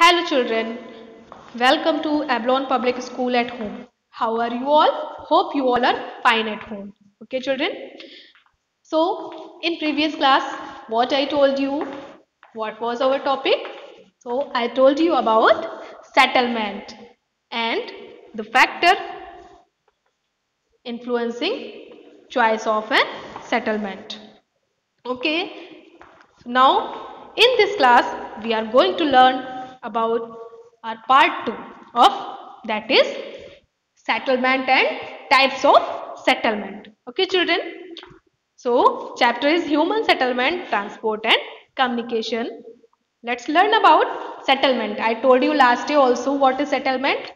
Hello children, welcome to Ablon Public School at home. How are you all? Hope you all are fine at home. Okay children. So in previous class what I told you, what was our topic? So I told you about settlement and the factor influencing choice of a settlement. Okay. Now, in this class, we are going to learn about our part 2 of that is settlement and types of settlement. Okay, children. So, chapter is human settlement, transport and communication. Let's learn about settlement. I told you last day also what is settlement.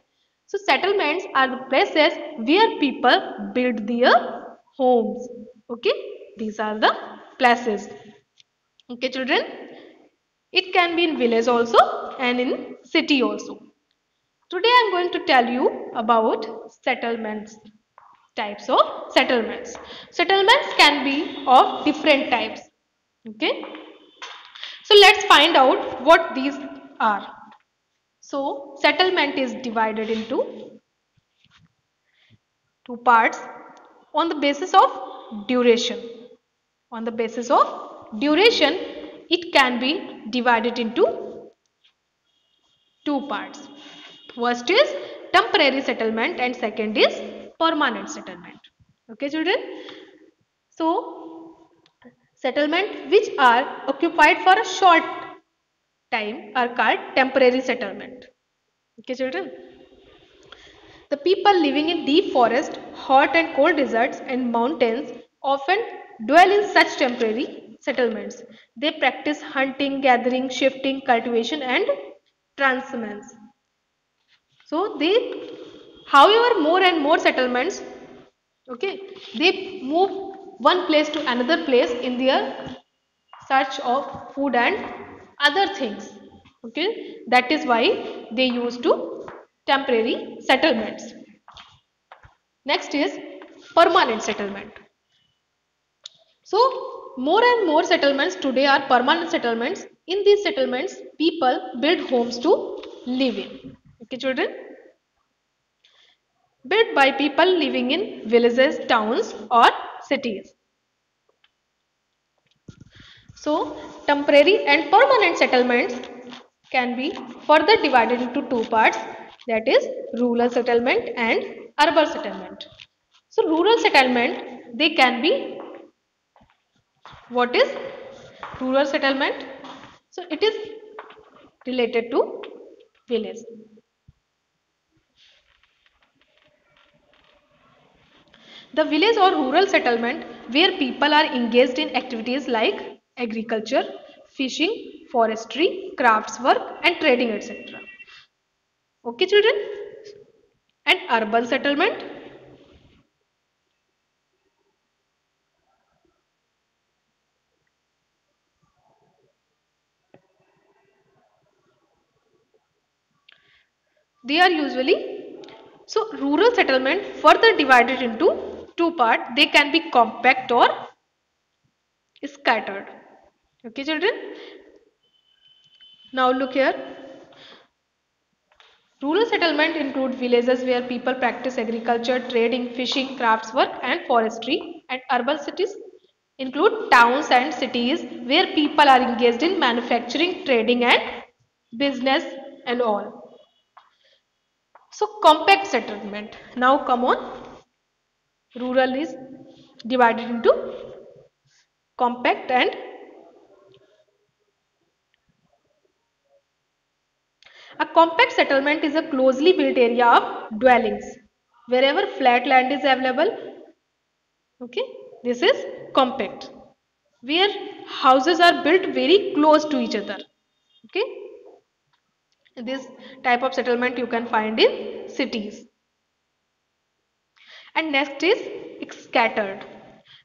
So, settlements are the places where people build their homes. Okay, these are the places. Okay, children. It can be in village also and in city also. Today I am going to tell you about settlements, types of settlements. Settlements can be of different types. Okay. So let's find out what these are. So settlement is divided into two parts on the basis of duration. On the basis of duration, it can be divided into two parts. First is temporary settlement and second is permanent settlement. Okay children. So settlement which are occupied for a short time are called temporary settlement. Okay children. The people living in deep forest, hot and cold deserts and mountains often dwell in such temporary settlements. They practice hunting, gathering, shifting, cultivation and transhumance. So they, however, more and more settlements, okay, they move one place to another place in their search of food and other things. Okay, that is why they used to temporary settlements. Next is permanent settlement. So more and more settlements today are permanent settlements. In these settlements, people build homes to live in. Okay, children. Built by people living in villages, towns or cities. So, temporary and permanent settlements can be further divided into two parts, that is rural settlement and urban settlement. So, rural settlement, they can be, what is rural settlement? So, it is related to village. The village or rural settlement where people are engaged in activities like agriculture, fishing, forestry, crafts work and trading etc. Okay children? And urban settlement? They are usually, so rural settlement further divided into two parts. They can be compact or scattered. Okay children? Now look here. Rural settlement include villages where people practice agriculture, trading, fishing, crafts work and forestry, and urban cities include towns and cities where people are engaged in manufacturing, trading and business and all. So compact settlement. Now come on. Rural is divided into compact and a compact settlement is a closely built area of dwellings wherever flat land is available. Okay, this is compact where houses are built very close to each other. Okay, this type of settlement you can find in cities. And next is scattered.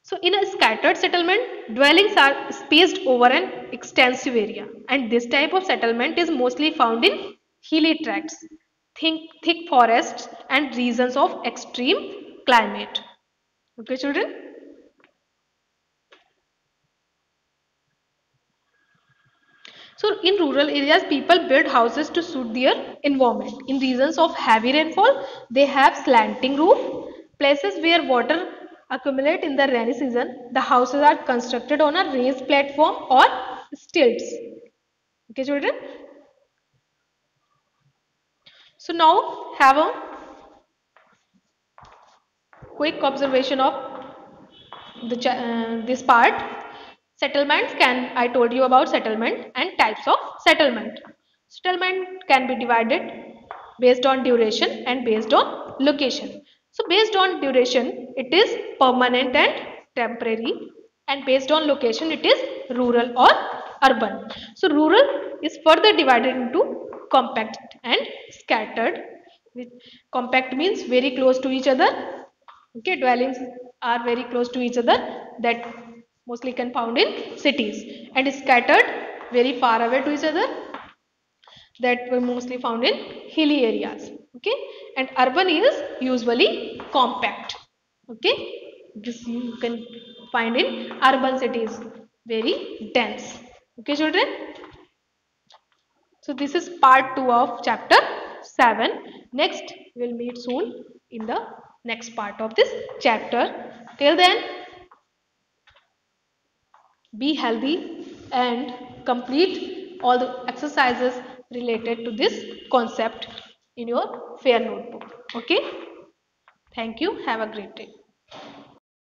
So in a scattered settlement, dwellings are spaced over an extensive area, and this type of settlement is mostly found in hilly tracts, thick forests and regions of extreme climate. Okay children? So So in rural areas, people build houses to suit their environment. In regions of heavy rainfall, they have slanting roof. Places where water accumulate in the rainy season, the houses are constructed on a raised platform or stilts. Okay, children. So now have a quick observation of this part. Settlements can, I told you about settlement and types of settlement. Settlement can be divided based on duration and based on location. So based on duration it is permanent and temporary, and based on location it is rural or urban. So rural is further divided into compact and scattered. Compact means very close to each other. Okay, dwellings are very close to each other, that mostly can found in cities, and scattered very far away to each other, that were mostly found in hilly areas. Okay, and urban is usually compact. Okay, this you can find in urban cities, very dense. Okay, children. So this is part 2 of chapter 7. Next we'll meet soon in the next part of this chapter. Till then, be healthy and complete all the exercises related to this concept in your fair notebook. Okay? Thank you. Have a great day.